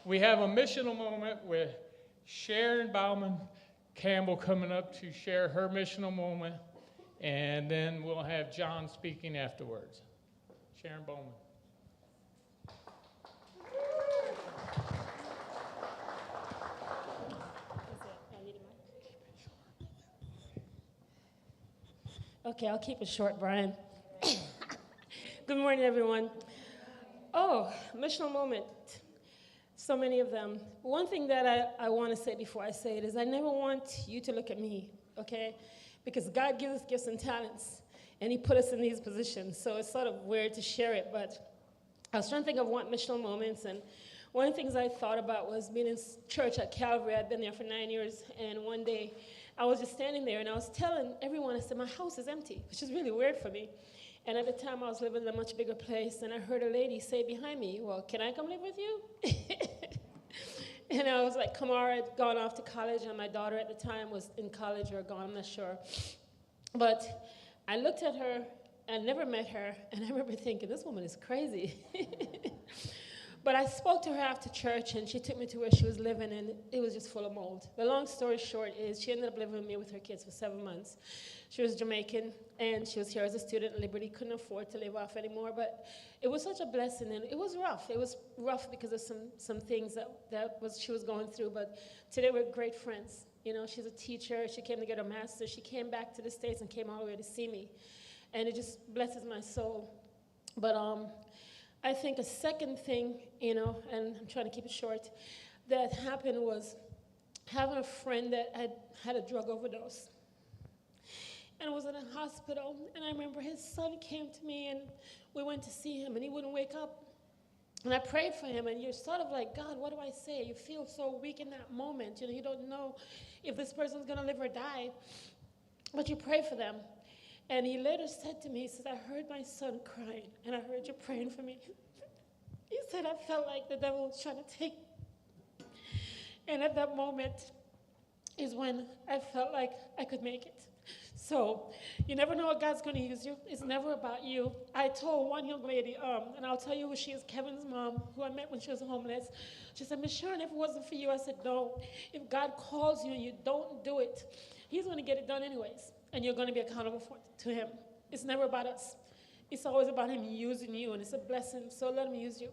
We have a missional moment with Sharon Bowen-Campbell coming up to share her missional moment, and then we'll have John speaking afterwards. Sharon Bowman. Okay, I'll keep it short, Brian. Good morning, everyone. Oh, missional moment. So many of them. One thing that I want to say before I say it is I never want you to look at me, okay? Because God gives us gifts and talents, and he put us in these positions. So it's sort of weird to share it, but I was trying to think of what missional moments, and one of the things I thought about was being in church at Calvary. I'd been there for 9 years, and one day I was just standing there, and I was telling everyone, I said, my house is empty, which is really weird for me. And at the time, I was living in a much bigger place, and I heard a lady say behind me, well, can I come live with you? And I was like, Kamara had gone off to college, and my daughter at the time was in college or gone, I'm not sure. But I looked at her, I never met her, and I remember thinking, this woman is crazy. But I spoke to her after church, and she took me to where she was living, and it was just full of mold. The long story short is she ended up living with me with her kids for 7 months. She was Jamaican, and she was here as a student at Liberty, couldn't afford to live off anymore, but it was such a blessing, and it was rough. It was rough because of some things she was going through, but today we're great friends. You know, she's a teacher. She came to get her master's. She came back to the States and came all the way to see me, and it just blesses my soul. But I think a second thing, you know, and I'm trying to keep it short, that happened was having a friend that had a drug overdose and was in a hospital. And I remember his son came to me, and we went to see him, and he wouldn't wake up. And I prayed for him, and you're sort of like, God, what do I say? You feel so weak in that moment. You know, you don't know if this person's going to live or die, but you pray for them. And he later said to me, he says, I heard my son crying, and I heard you praying for me. He said, I felt like the devil was trying to take me. And at that moment is when I felt like I could make it. So you never know what God's going to use you. It's never about you. I told one young lady, and I'll tell you who she is, Kevin's mom, who I met when she was homeless. She said, Miss Sharon, if it wasn't for you, I said, no. If God calls you and you don't do it, he's going to get it done anyways. And you're going to be accountable to him. It's never about us. It's always about him using you, and it's a blessing. So let him use you.